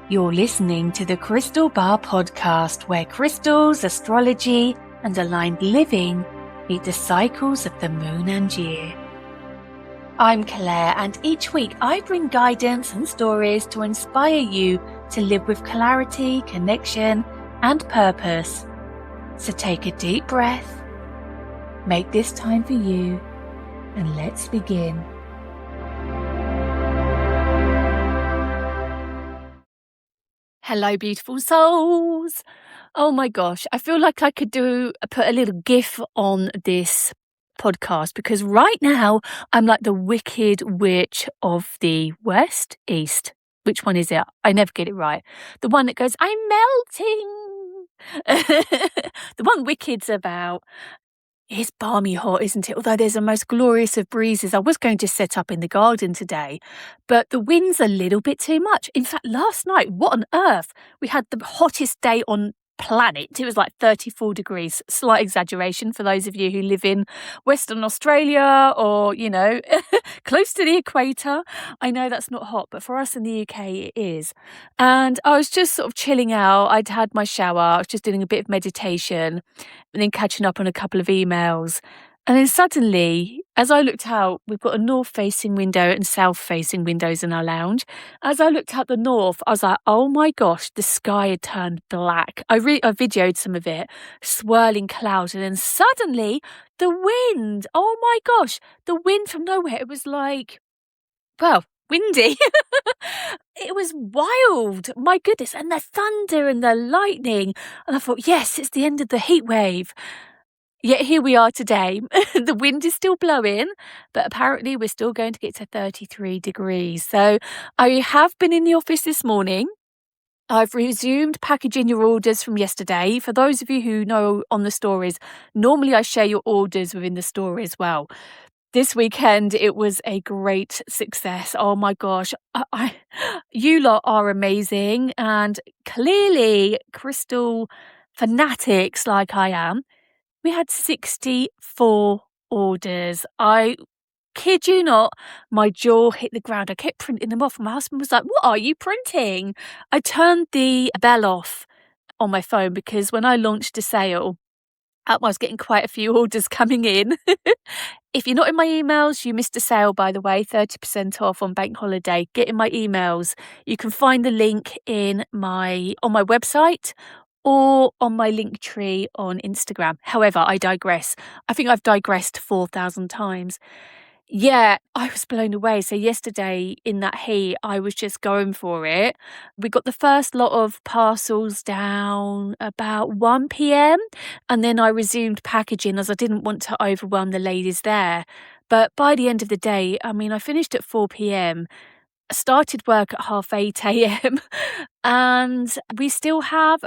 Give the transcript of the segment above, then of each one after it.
You're listening to the Crystal Bar podcast, where crystals, astrology, and aligned living meet the cycles of the moon and year. I'm Claire, and each week I bring guidance and stories to inspire you to live with clarity, connection, and purpose. So take a deep breath, make this time for you, and let's begin. Hello, beautiful souls. Oh my gosh, I feel like I could put a little GIF on this podcast, because right now I'm like the wicked witch of the West, East. Which one is it? I never get it right. The one that goes, I'm melting. The one wicked's about, it's balmy hot, isn't it? Although there's the most glorious of breezes. I was going to set up in the garden today, but the wind's a little bit too much. In fact, last night, what on earth? We had the hottest day on planet. It was like 34 degrees. Slight exaggeration for those of you who live in Western Australia or, close to the equator. I know that's not hot, but for us in the UK, it is. And I was just sort of chilling out. I'd had my shower. I was just doing a bit of meditation and then catching up on a couple of emails. And then suddenly, as I looked out, we've got a north-facing window and south-facing windows in our lounge. As I looked out the north, I was like, oh my gosh, the sky had turned black. I videoed some of it, swirling clouds. And then suddenly, the wind, oh my gosh, the wind from nowhere. It was like, well, windy. It was wild. My goodness. And the thunder and the lightning. And I thought, yes, it's the end of the heat wave. Yet here we are today. The wind is still blowing, but apparently we're still going to get to 33 degrees. So I have been in the office this morning. I've resumed packaging your orders from yesterday. For those of you who know on the stories, normally I share your orders within the story as well. This weekend, it was a great success. Oh my gosh. You lot are amazing, and clearly crystal fanatics like I am. We had 64 orders. I kid you not, my jaw hit the ground. I kept printing them off. My husband was like, what are you printing? I turned the bell off on my phone because when I launched a sale, I was getting quite a few orders coming in. If you're not in my emails, you missed a sale, by the way, 30% off on bank holiday. Get in my emails. You can find the link on my website or on my link tree on Instagram. However, I digress. I think I've digressed 4,000 times. Yeah, I was blown away. So yesterday in that heat, I was just going for it. We got the first lot of parcels down about 1 p.m. and then I resumed packaging as I didn't want to overwhelm the ladies there. But by the end of the day, I finished at 4 p.m. started work at 8:30 a.m. and we still have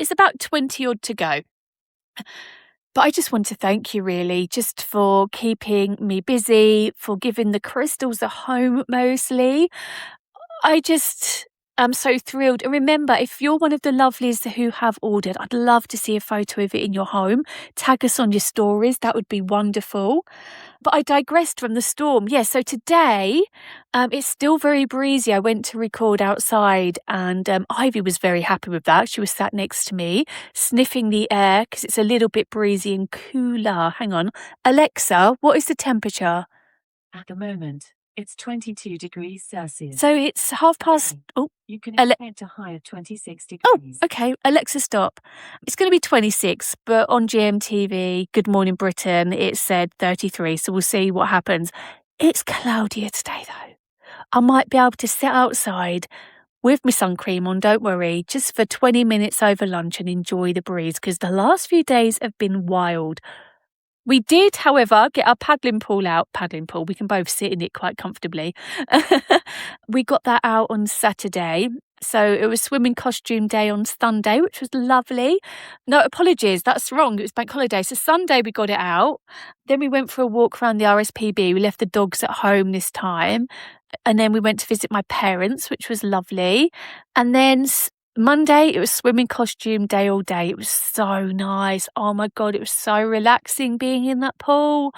it's about 20 odd to go. But I just want to thank you really just for keeping me busy, for giving the crystals a home mostly. I'm so thrilled. And remember, if you're one of the lovelies who have ordered, I'd love to see a photo of it in your home. Tag us on your stories. That would be wonderful. But I digressed from the storm. Yeah, so today, it's still very breezy. I went to record outside and Ivy was very happy with that. She was sat next to me, sniffing the air because it's a little bit breezy and cooler. Hang on. Alexa, what is the temperature? At the moment, it's 22 degrees Celsius. So it's past. Oh, you can expect a high of 26 degrees. Oh, okay. Alexa, stop. It's going to be 26, but on GMTV, Good Morning Britain, it said 33. So we'll see what happens. It's cloudier today, though. I might be able to sit outside with my sun cream on, don't worry, just for 20 minutes over lunch and enjoy the breeze, because the last few days have been wild. We did, however, get our paddling pool out. We can both sit in it quite comfortably. We got that out on Saturday. So it was swimming costume day on Sunday, which was lovely. No, apologies, that's wrong. It was bank holiday. So Sunday we got it out. Then we went for a walk around the RSPB. We left the dogs at home this time. And then we went to visit my parents, which was lovely. And then Monday, it was swimming costume day all day. It was so nice. Oh my God, it was so relaxing being in that pool.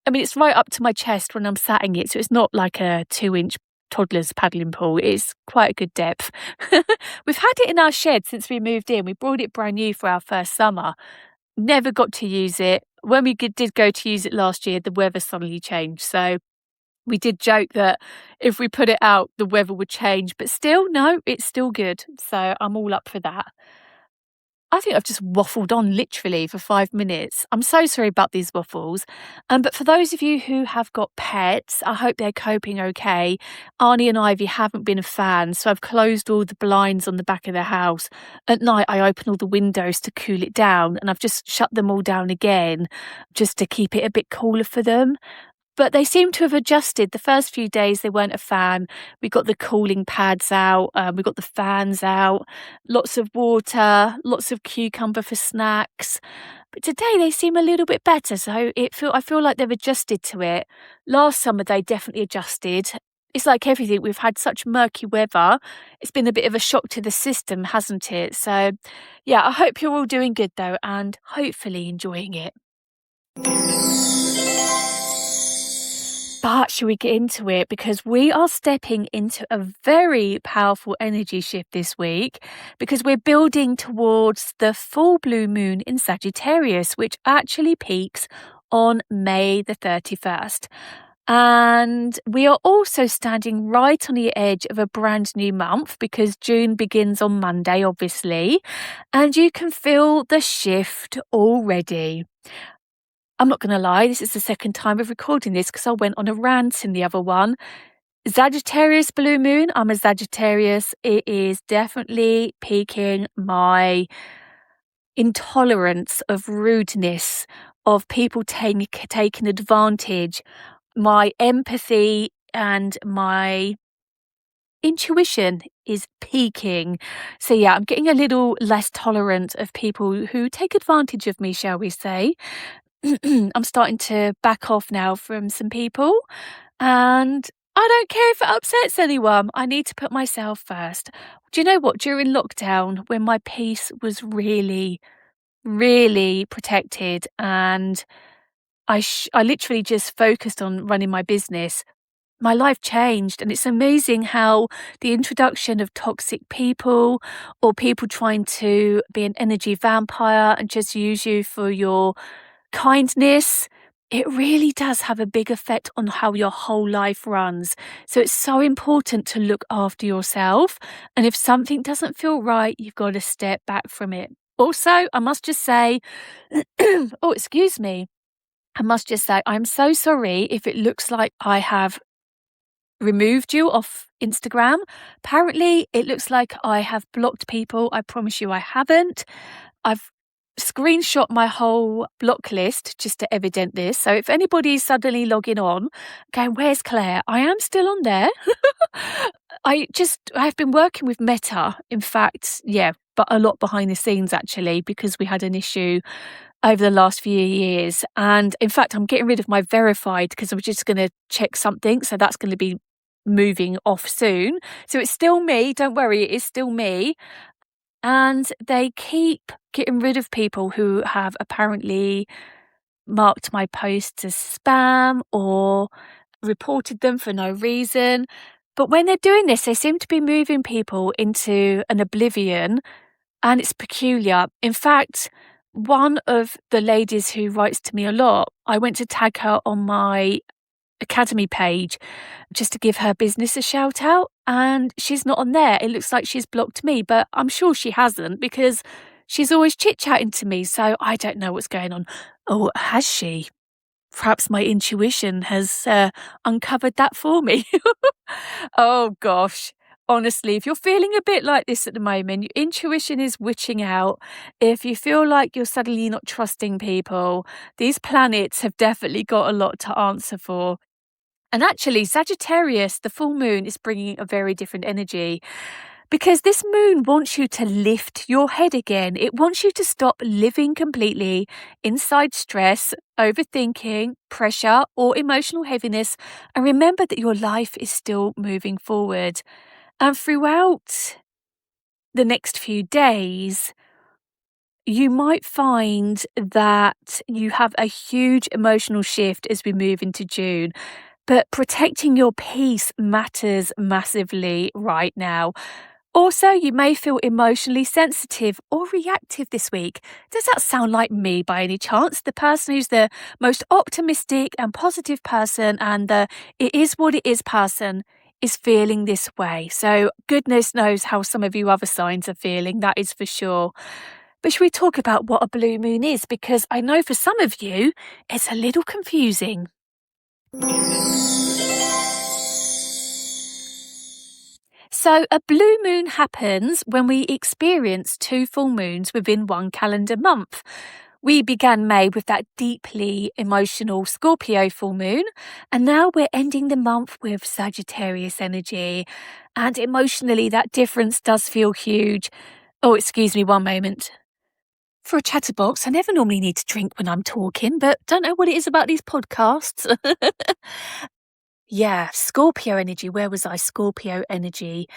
It's right up to my chest when I'm sat in it. So it's not like a 2-inch toddler's paddling pool. It's quite a good depth. We've had it in our shed since we moved in. We brought it brand new for our first summer. Never got to use it. When we did go to use it last year, the weather suddenly changed. So we did joke that if we put it out, the weather would change. But still, no, it's still good. So I'm all up for that. I think I've just waffled on literally for 5 minutes. I'm so sorry about these waffles. But for those of you who have got pets, I hope they're coping okay. Arnie and Ivy haven't been a fan, so I've closed all the blinds on the back of the house. At night, I open all the windows to cool it down, and I've just shut them all down again just to keep it a bit cooler for them. But they seem to have adjusted. The first few days, they weren't a fan. We got the cooling pads out. We got the fans out. Lots of water, lots of cucumber for snacks. But today they seem a little bit better. So I feel like they've adjusted to it. Last summer, they definitely adjusted. It's like everything. We've had such murky weather. It's been a bit of a shock to the system, hasn't it? So, yeah, I hope you're all doing good, though, and hopefully enjoying it. But shall we get into it? Because we are stepping into a very powerful energy shift this week because we're building towards the full blue moon in Sagittarius, which actually peaks on May the 31st. And we are also standing right on the edge of a brand new month because June begins on Monday, obviously, and you can feel the shift already. I'm not going to lie, this is the second time of recording this because I went on a rant in the other one. Sagittarius blue moon, I'm a Sagittarius. It is definitely piquing my intolerance of rudeness, of people taking advantage, my empathy and my intuition is peaking. So yeah, I'm getting a little less tolerant of people who take advantage of me, shall we say. I'm starting to back off now from some people, and I don't care if it upsets anyone. I need to put myself first. Do you know what? During lockdown, when my peace was really, really protected and I literally just focused on running my business, my life changed. And it's amazing how the introduction of toxic people or people trying to be an energy vampire and just use you for your kindness, it really does have a big effect on how your whole life runs. So it's so important to look after yourself. And if something doesn't feel right, you've got to step back from it. Also, I must just say, oh, excuse me. I must just say, I'm so sorry if it looks like I have removed you off Instagram. Apparently, it looks like I have blocked people. I promise you I haven't. I've screenshot my whole block list just to evident this. So if anybody's suddenly logging on, going, where's Claire? I am still on there. I've been working with Meta, in fact, yeah, but a lot behind the scenes actually, because we had an issue over the last few years. And in fact, I'm getting rid of my verified because I'm just going to check something. So that's going to be moving off soon. So it's still me. Don't worry, it is still me. And they keep getting rid of people who have apparently marked my posts as spam or reported them for no reason. But when they're doing this, they seem to be moving people into an oblivion, and it's peculiar. In fact, one of the ladies who writes to me a lot, I went to tag her on my Academy page just to give her business a shout out, and she's not on there. It looks like she's blocked me, but I'm sure she hasn't because she's always chit-chatting to me, so I don't know what's going on. Oh, has she? Perhaps my intuition has uncovered that for me. Oh gosh. Honestly, if you're feeling a bit like this at the moment, your intuition is witching out. If you feel like you're suddenly not trusting people, these planets have definitely got a lot to answer for. And actually, Sagittarius, the full moon, is bringing a very different energy because this moon wants you to lift your head again. It wants you to stop living completely inside stress, overthinking, pressure, or emotional heaviness, and remember that your life is still moving forward. And throughout the next few days, you might find that you have a huge emotional shift as we move into June. But protecting your peace matters massively right now. Also, you may feel emotionally sensitive or reactive this week. Does that sound like me by any chance? The person who's the most optimistic and positive person and the it is what it is person is feeling this way. So goodness knows how some of you other signs are feeling, that is for sure. But should we talk about what a blue moon is? Because I know for some of you, it's a little confusing. So, a blue moon happens when we experience 2 full moons within one calendar month. We began May with that deeply emotional Scorpio full moon, and now we're ending the month with Sagittarius energy. And emotionally, that difference does feel huge. Oh, excuse me one moment. For a chatterbox, I never normally need to drink when I'm talking, but don't know what it is about these podcasts. Yeah, Scorpio energy. Where was I? Scorpio energy.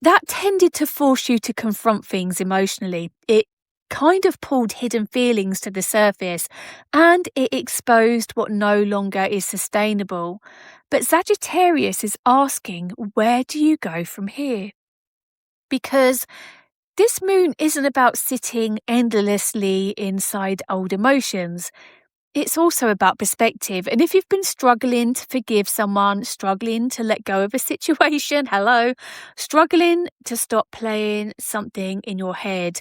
That tended to force you to confront things emotionally. It kind of pulled hidden feelings to the surface and it exposed what no longer is sustainable. But Sagittarius is asking, where do you go from here? Because this moon isn't about sitting endlessly inside old emotions. It's also about perspective. And if you've been struggling to forgive someone, struggling to let go of a situation, struggling to stop playing something in your head,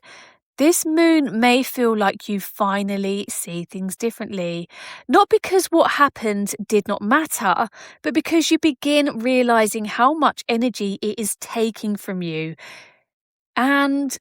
this moon may feel like you finally see things differently. Not because what happened did not matter, but because you begin realizing how much energy it is taking from you. And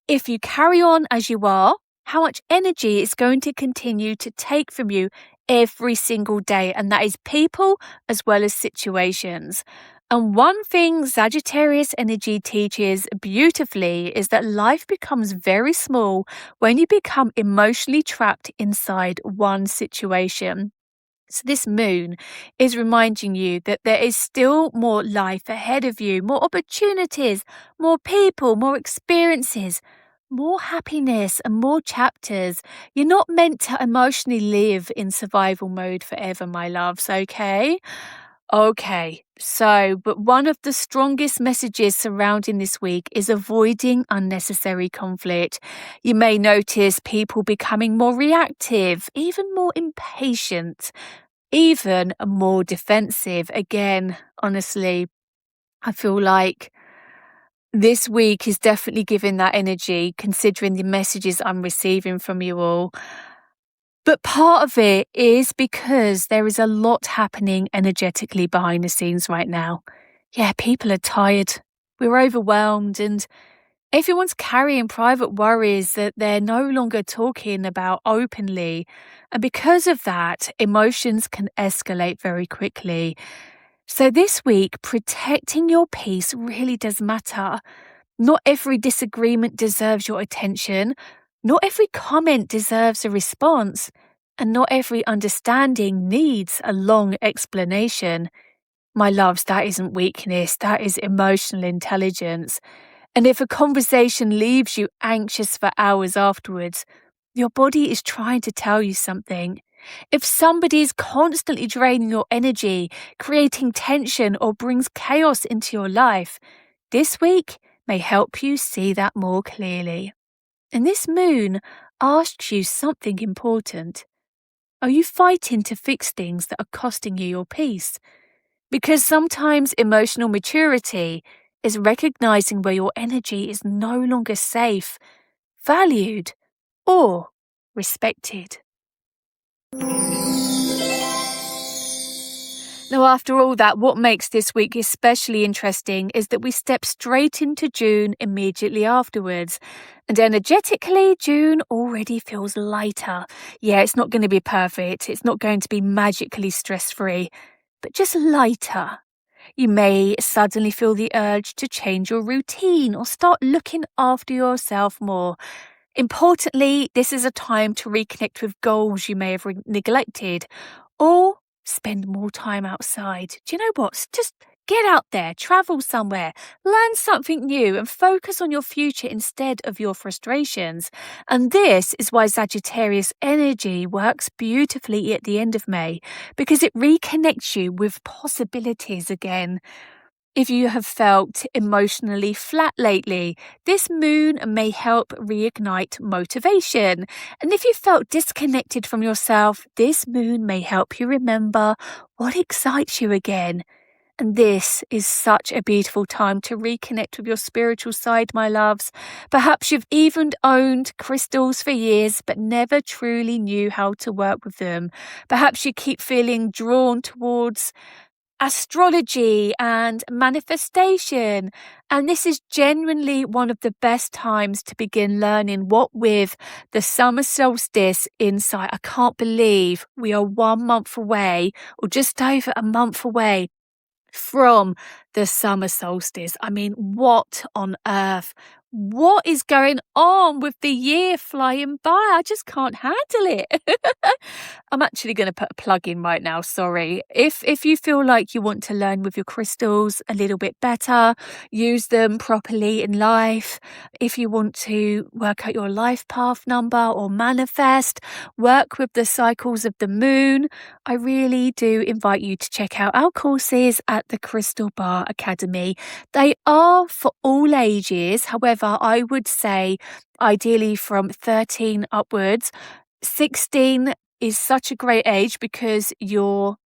if you carry on as you are, how much energy it's going to continue to take from you every single day. And that is people as well as situations. And one thing Sagittarius energy teaches beautifully is that life becomes very small when you become emotionally trapped inside one situation. So this moon is reminding you that there is still more life ahead of you, more opportunities, more people, more experiences, more happiness and more chapters. You're not meant to emotionally live in survival mode forever, my loves, okay? Okay, but one of the strongest messages surrounding this week is avoiding unnecessary conflict. You may notice people becoming more reactive, even more impatient, even more defensive. Again, honestly, I feel like this week is definitely giving that energy, considering the messages I'm receiving from you all. But part of it is because there is a lot happening energetically behind the scenes right now. Yeah, people are tired. We're overwhelmed and everyone's carrying private worries that they're no longer talking about openly. And because of that, emotions can escalate very quickly. So this week, protecting your peace really does matter. Not every disagreement deserves your attention. Not every comment deserves a response. And not every understanding needs a long explanation. My loves, that isn't weakness, that is emotional intelligence. And if a conversation leaves you anxious for hours afterwards, your body is trying to tell you something. If somebody is constantly draining your energy, creating tension, or brings chaos into your life, this week may help you see that more clearly. And this moon asks you something important. Are you fighting to fix things that are costing you your peace? Because sometimes emotional maturity is recognizing where your energy is no longer safe, valued, or respected. Now, after all that, what makes this week especially interesting is that we step straight into June immediately afterwards. And energetically, June already feels lighter. Yeah, it's not going to be perfect. It's not going to be magically stress-free, but just lighter. You may suddenly feel the urge to change your routine or start looking after yourself more. Importantly, this is a time to reconnect with goals you may have neglected or spend more time outside. Do you know what? Just Get out there, travel somewhere, learn something new, and focus on your future instead of your frustrations. And this is why Sagittarius energy works beautifully at the end of May, because it reconnects you with possibilities again. If you have felt emotionally flat lately, this moon may help reignite motivation. And if you felt disconnected from yourself, this moon may help you remember what excites you again. And this is such a beautiful time to reconnect with your spiritual side, my loves. Perhaps you've even owned crystals for years but never truly knew how to work with them. Perhaps you keep feeling drawn towards astrology and manifestation. And this is genuinely one of the best times to begin learning what with the summer solstice insight. I can't believe we are 1 month away, or just over a month away, from the summer solstice. I mean, what on earth? What is going on with the year flying by? I just can't handle it. I'm actually going to put a plug in right now, sorry. If you feel like you want to learn with your crystals a little bit better, use them properly in life, if you want to work out your life path number or manifest, work with the cycles of the moon, I really do invite you to check out our courses at the Crystal Bar Academy. They are for all ages. However, I would say ideally from 13 upwards. 16 is such a great age because you're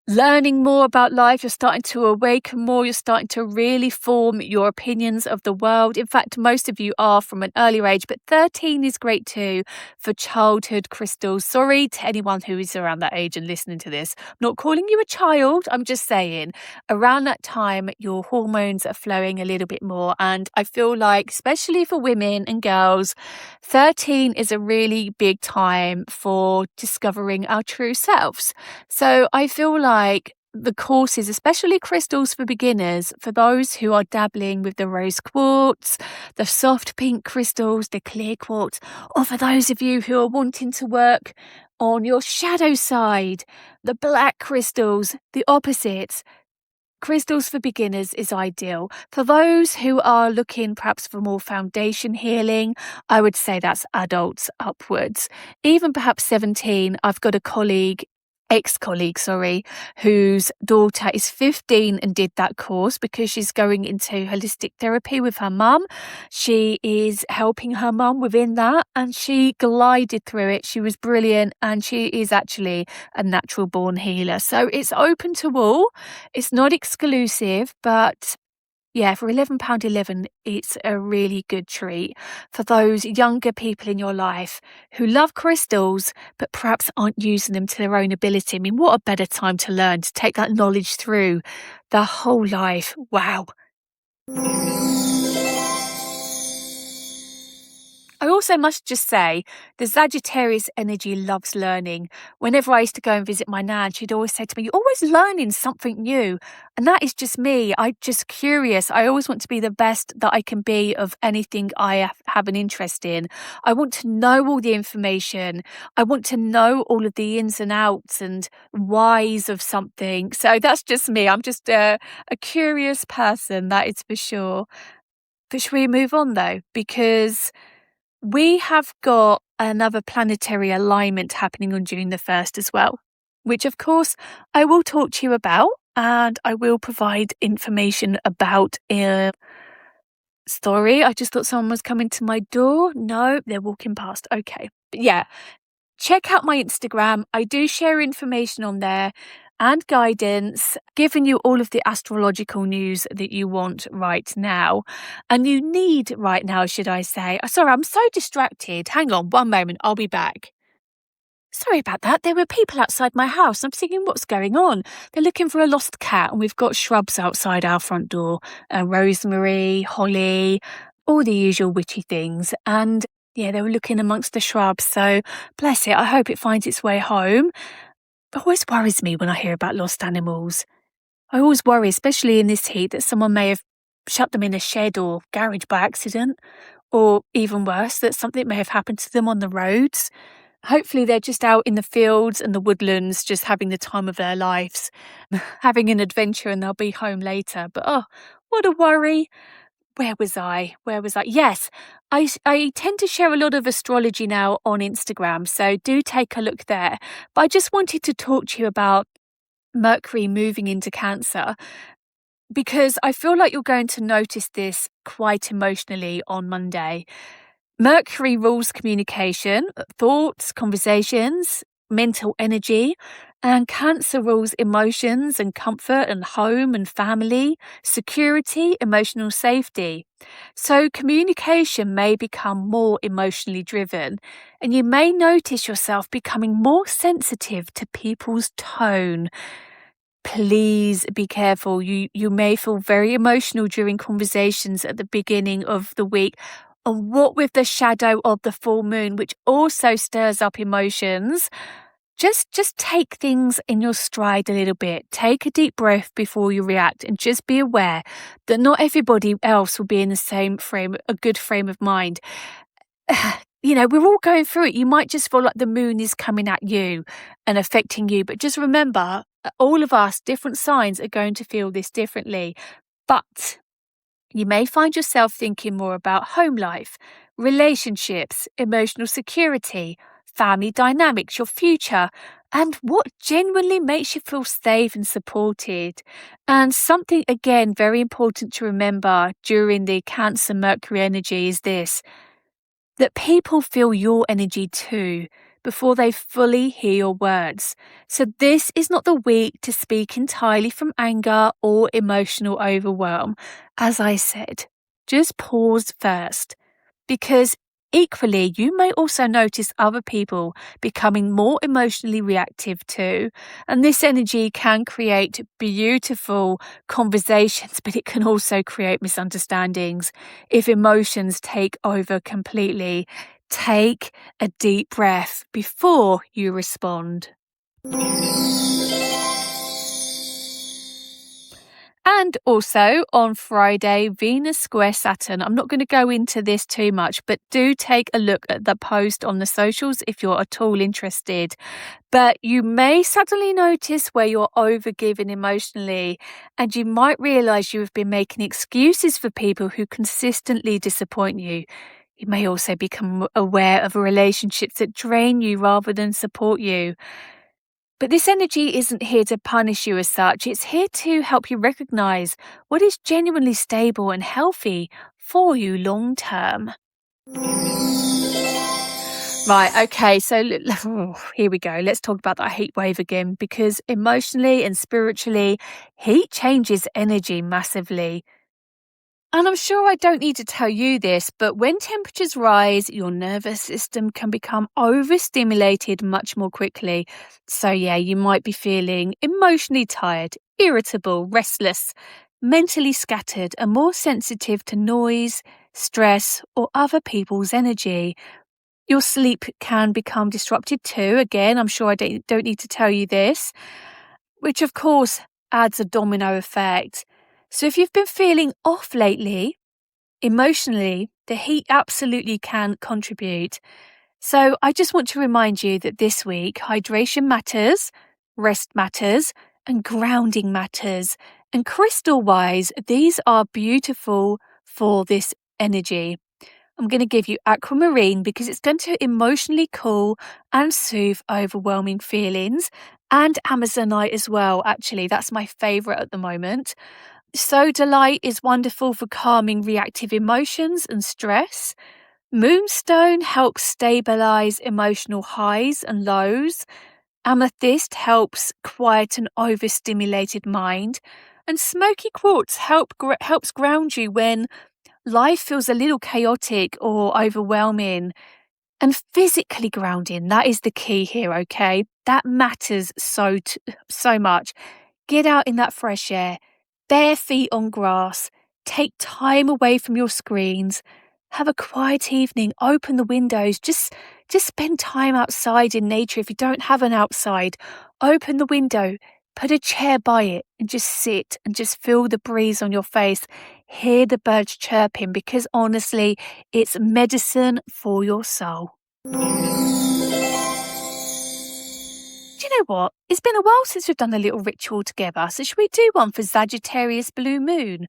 learning more about life, you're starting to awaken more, you're starting to really form your opinions of the world. In fact, most of you are from an earlier age, but 13 is great too for childhood crystals. Sorry to anyone who is around that age and listening to this. I'm not calling you a child, I'm just saying around that time your hormones are flowing a little bit more, and I feel like, especially for women and girls, 13 is a really big time for discovering our true selves. So I feel like the courses, especially crystals for beginners, for those who are dabbling with the rose quartz, the soft pink crystals, the clear quartz, or for those of you who are wanting to work on your shadow side, the black crystals, the opposites. Crystals for beginners is ideal. For those who are looking perhaps for more foundation healing, I would say that's adults upwards. Even perhaps 17, I've got a ex-colleague, whose daughter is 15 and did that course because she's going into holistic therapy with her mum. She is helping her mum within that, and she glided through it. She was brilliant, and she is actually a natural born healer. So it's open to all. It's not exclusive, but yeah, for £11.11, it's a really good treat for those younger people in your life who love crystals, but perhaps aren't using them to their own ability. I mean, what a better time to learn, to take that knowledge through the whole life. Wow. I also must just say, the Sagittarius energy loves learning. Whenever I used to go and visit my nan, she'd always say to me, "You're always learning something new." And that is just me. I'm just curious. I always want to be the best that I can be of anything I have an interest in. I want to know all the information. I want to know all of the ins and outs and whys of something. So that's just me. I'm just a curious person, that is for sure. But should we move on though? Because we have got another planetary alignment happening on June the 1st as well, which of course I will talk to you about, and I will provide information about. Sorry, I just thought someone was coming to my door. No, they're walking past. Okay. But yeah, check out my Instagram. I do share information on there and guidance, giving you all of the astrological news that you want right now. And you need right now, should I say. Sorry, I'm so distracted. Hang on one moment, I'll be back. Sorry about that. There were people outside my house. I'm thinking, what's going on? They're looking for a lost cat, and we've got shrubs outside our front door. Rosemary, holly, all the usual witchy things. And yeah, they were looking amongst the shrubs. So bless it. I hope it finds its way home. It always worries me when I hear about lost animals. I always worry, especially in this heat, that someone may have shut them in a shed or garage by accident, or even worse, that something may have happened to them on the roads. Hopefully they're just out in the fields and the woodlands, just having the time of their lives, having an adventure, and they'll be home later. But oh, what a worry. Where was I? Yes, I tend to share a lot of astrology now on Instagram, so do take a look there. But I just wanted to talk to you about Mercury moving into Cancer, because I feel like you're going to notice this quite emotionally on Monday. Mercury rules communication, thoughts, conversations, mental energy, and Cancer rules emotions and comfort and home and family, security, emotional safety. So communication may become more emotionally driven, and you may notice yourself becoming more sensitive to people's tone. Please be careful. You may feel very emotional during conversations at the beginning of the week. And what with the shadow of the full moon, which also stirs up emotions, just take things in your stride a little bit. Take a deep breath before you react, and just be aware that not everybody else will be in the same a good frame of mind. We're all going through it. You might just feel like the moon is coming at you and affecting you. But just remember, all of us, different signs, are going to feel this differently. But you may find yourself thinking more about home life, relationships, emotional security, family dynamics, your future, and what genuinely makes you feel safe and supported. And something, again, very important to remember during the Cancer Mercury energy is this: that people feel your energy too before they fully hear your words. So this is not the week to speak entirely from anger or emotional overwhelm. As I said, just pause first, because equally, you may also notice other people becoming more emotionally reactive too. And this energy can create beautiful conversations, but it can also create misunderstandings if emotions take over completely. Take a deep breath before you respond. And also on Friday, Venus square Saturn. I'm not going to go into this too much, but do take a look at the post on the socials if you're at all interested. But you may suddenly notice where you're overgiving emotionally, and you might realise you have been making excuses for people who consistently disappoint you. You may also become aware of relationships that drain you rather than support you. But this energy isn't here to punish you as such. It's here to help you recognize what is genuinely stable and healthy for you long term. Right, okay, so here we go. Let's talk about that heat wave again, because emotionally and spiritually, heat changes energy massively. And I'm sure I don't need to tell you this, but when temperatures rise, your nervous system can become overstimulated much more quickly. So, yeah, you might be feeling emotionally tired, irritable, restless, mentally scattered, and more sensitive to noise, stress, or other people's energy. Your sleep can become disrupted too. Again, I'm sure I don't need to tell you this, which of course adds a domino effect. So if you've been feeling off lately, emotionally, the heat absolutely can contribute. So I just want to remind you that this week, hydration matters, rest matters, and grounding matters. And crystal-wise, these are beautiful for this energy. I'm going to give you aquamarine because it's going to emotionally cool and soothe overwhelming feelings, and amazonite as well. Actually, that's my favorite at the moment. Sodalite is wonderful for calming reactive emotions and stress. Moonstone helps stabilize emotional highs and lows. Amethyst helps quiet an overstimulated mind. And smoky quartz helps ground you when life feels a little chaotic or overwhelming. And physically grounding, that is the key here, okay? That matters so much. Get out in that fresh air, bare feet on grass, take time away from your screens, have a quiet evening, open the windows, just spend time outside in nature. If you don't have an outside, open the window, put a chair by it and just sit and just feel the breeze on your face. Hear the birds chirping, because honestly, it's medicine for your soul. know what? It's been a while since we've done a little ritual together, so should we do one for Sagittarius Blue Moon?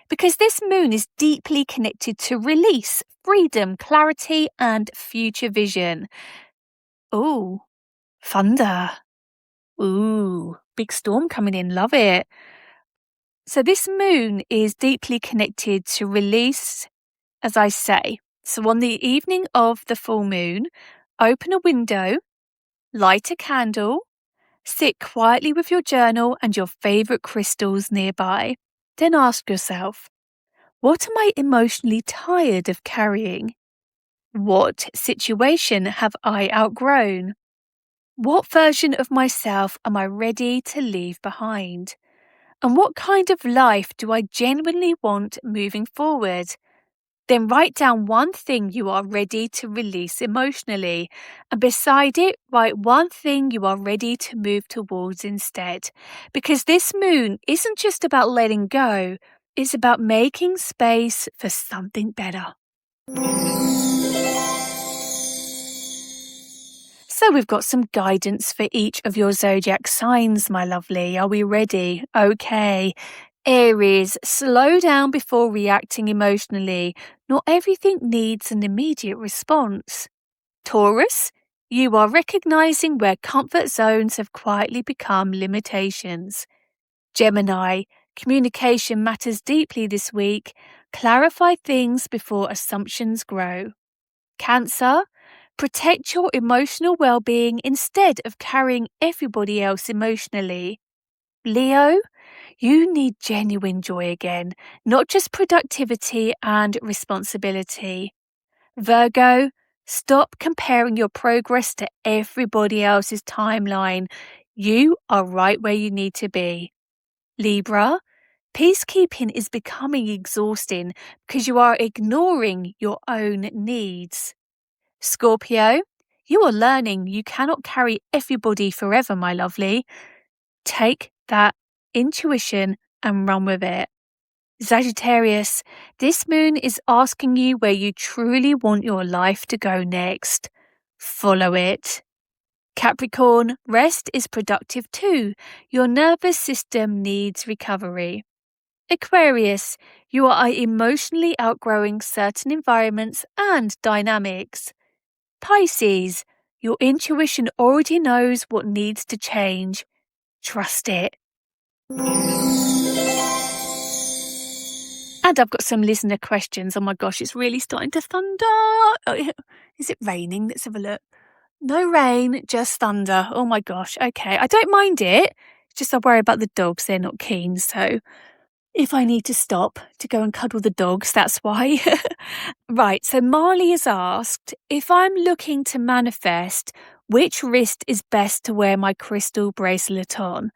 Because this moon is deeply connected to release, freedom, clarity, and future vision. Ooh, thunder. Ooh, big storm coming in, love it. So this moon is deeply connected to release, as I say. So on the evening of the full moon, open a window, light a candle, sit quietly with your journal and your favourite crystals nearby. Then ask yourself, what am I emotionally tired of carrying? What situation have I outgrown? What version of myself am I ready to leave behind? And what kind of life do I genuinely want moving forward? Then write down one thing you are ready to release emotionally, and beside it, write one thing you are ready to move towards instead. Because this moon isn't just about letting go, it's about making space for something better. So we've got some guidance for each of your zodiac signs, my lovely. Are we ready? Okay. Aries, slow down before reacting emotionally. Not everything needs an immediate response. Taurus, you are recognizing where comfort zones have quietly become limitations. Gemini, communication matters deeply this week. Clarify things before assumptions grow. Cancer, protect your emotional well-being instead of carrying everybody else emotionally. Leo, you need genuine joy again, not just productivity and responsibility. Virgo, stop comparing your progress to everybody else's timeline. You are right where you need to be. Libra, peacekeeping is becoming exhausting because you are ignoring your own needs. Scorpio, you are learning you cannot carry everybody forever, my lovely. Take that intuition and run with it. Sagittarius, this moon is asking you where you truly want your life to go next. Follow it. Capricorn, rest is productive too. Your nervous system needs recovery. Aquarius, you are emotionally outgrowing certain environments and dynamics. Pisces, your intuition already knows what needs to change. Trust it. And I've got some listener questions. Oh my gosh, it's really starting to thunder. Oh, is it raining? Let's have a look. No rain, just thunder. Oh my gosh. Okay, I don't mind it. It's just I worry about the dogs. They're not keen. So if I need to stop to go and cuddle the dogs, that's why. Right, so Marley has asked, if I'm looking to manifest, which wrist is best to wear my crystal bracelet on?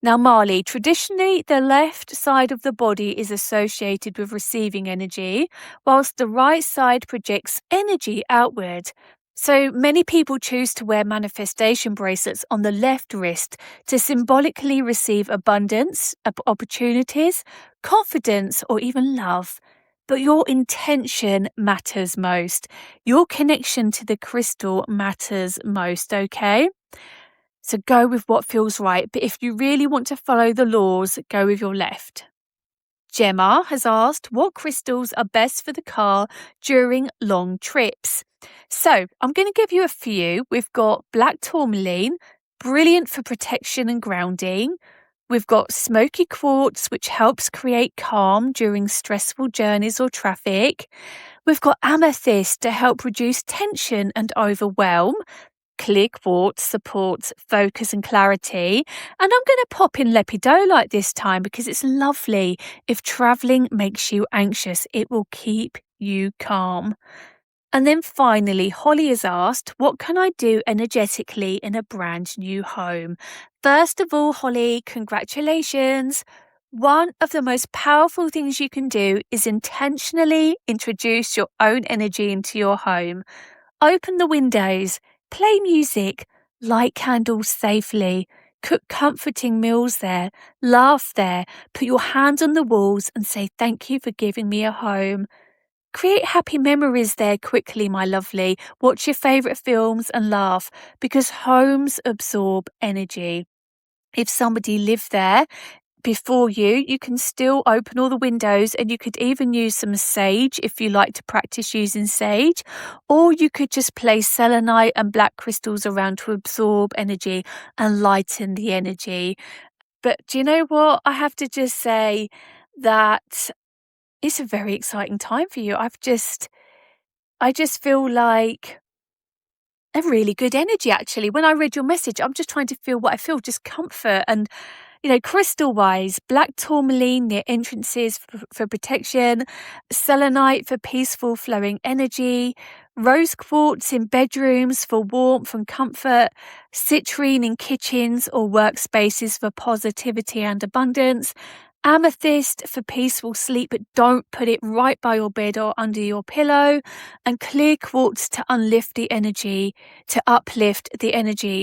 Now, Marley, traditionally, the left side of the body is associated with receiving energy, whilst the right side projects energy outward. So many people choose to wear manifestation bracelets on the left wrist to symbolically receive abundance, opportunities, confidence, or even love. But your intention matters most. Your connection to the crystal matters most, okay? So go with what feels right, but if you really want to follow the laws, go with your left. Gemma has asked what crystals are best for the car during long trips. So I'm going to give you a few. We've got black tourmaline, brilliant for protection and grounding. We've got smoky quartz, which helps create calm during stressful journeys or traffic. We've got amethyst to help reduce tension and overwhelm. Clear quartz supports focus and clarity. And I'm going to pop in lepidolite this time because it's lovely. If travelling makes you anxious, it will keep you calm. And then finally, Holly has asked, what can I do energetically in a brand new home? First of all, Holly, congratulations. One of the most powerful things you can do is intentionally introduce your own energy into your home. Open the windows, play music, light candles safely, cook comforting meals there, laugh there, put your hands on the walls and say thank you for giving me a home. Create happy memories there quickly, my lovely. Watch your favourite films and laugh, because homes absorb energy. If somebody lived there before you, you can still open all the windows, and you could even use some sage if you like to practice using sage, or you could just place selenite and black crystals around to absorb energy and lighten the energy. But do you know what? I have to just say that it's a very exciting time for you. I just feel like a really good energy, actually. When I read your message, I'm just trying to feel what I feel, just comfort. And crystal wise, black tourmaline near entrances for protection, selenite for peaceful flowing energy, rose quartz in bedrooms for warmth and comfort, citrine in kitchens or workspaces for positivity and abundance, amethyst for peaceful sleep, but don't put it right by your bed or under your pillow, and clear quartz to uplift the energy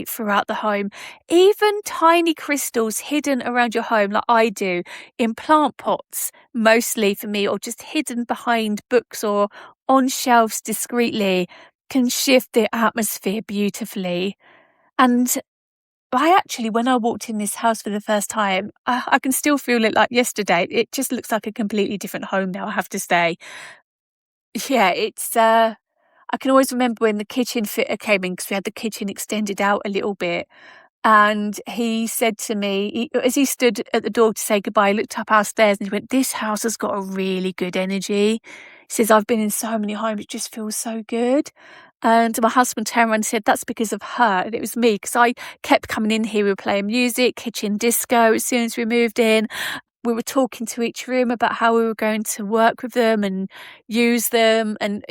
throughout the home. Even tiny crystals hidden around your home, like I do, in plant pots, mostly for me, or just hidden behind books or on shelves discreetly, can shift the atmosphere beautifully. And when I walked in this house for the first time, I can still feel it like yesterday. It just looks like a completely different home now, I have to say. Yeah, I can always remember when the kitchen fitter came in, because we had the kitchen extended out a little bit. And he said to me, as he stood at the door to say goodbye, he looked up our stairs and he went, "This house has got a really good energy." He says, "I've been in so many homes, it just feels so good." And my husband turned around and said, "That's because of her." And it was me, because I kept coming in here, we were playing music, kitchen disco as soon as we moved in. We were talking to each room about how we were going to work with them and use them, and,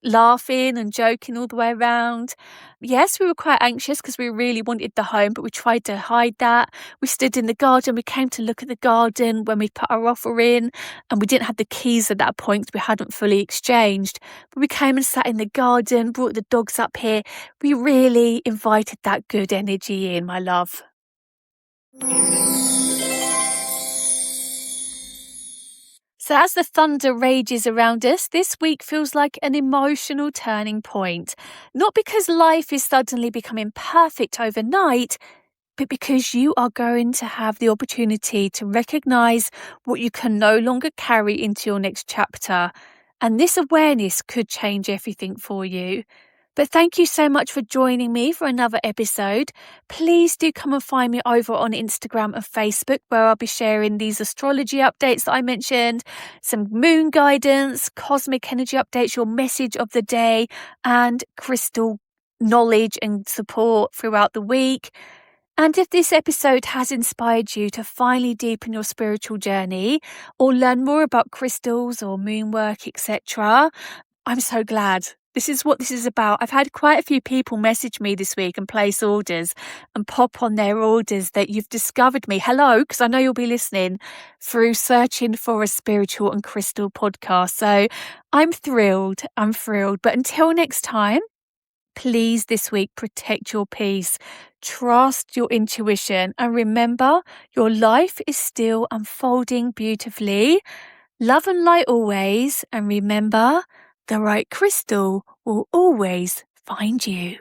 laughing and joking all the way around. Yes, we were quite anxious because we really wanted the home, but we tried to hide that. We stood in the garden. We came to look at the garden when we put our offer in, and we didn't have the keys at that point because we hadn't fully exchanged. But we came and sat in the garden, brought the dogs up here. We really invited that good energy in, my love. So as the thunder rages around us, this week feels like an emotional turning point. Not because life is suddenly becoming perfect overnight, but because you are going to have the opportunity to recognize what you can no longer carry into your next chapter. And this awareness could change everything for you. But thank you so much for joining me for another episode. Please do come and find me over on Instagram and Facebook, where I'll be sharing these astrology updates that I mentioned, some moon guidance, cosmic energy updates, your message of the day, and crystal knowledge and support throughout the week. And if this episode has inspired you to finally deepen your spiritual journey or learn more about crystals or moon work, etc., I'm so glad. This is what this is about. I've had quite a few people message me this week and place orders and pop on their orders that you've discovered me. Hello, because I know you'll be listening through searching for a spiritual and crystal podcast. So I'm thrilled. But until next time, please this week protect your peace, trust your intuition, and remember your life is still unfolding beautifully. Love and light always, and remember, the right crystal will always find you.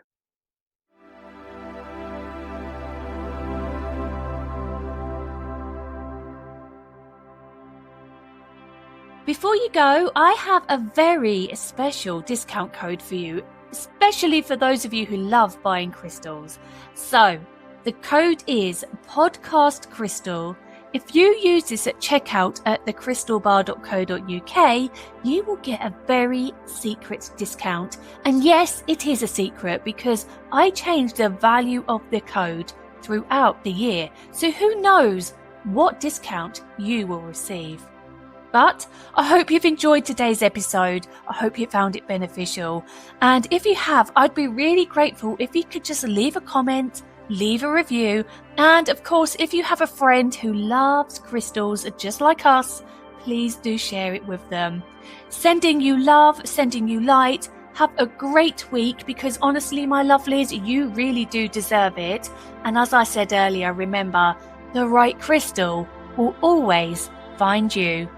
Before you go, I have a very special discount code for you, especially for those of you who love buying crystals. So, the code is Podcast Crystal. If you use this at checkout at thecrystalbar.co.uk, you will get a very secret discount. And yes, it is a secret because I changed the value of the code throughout the year. So who knows what discount you will receive. But I hope you've enjoyed today's episode. I hope you found it beneficial. And if you have, I'd be really grateful if you could just leave a comment, leave a review, and of course, if you have a friend who loves crystals just like us, please do share it with them. Sending you love, sending you light. Have a great week, because honestly, my lovelies, you really do deserve it. And as I said earlier, remember, the right crystal will always find you.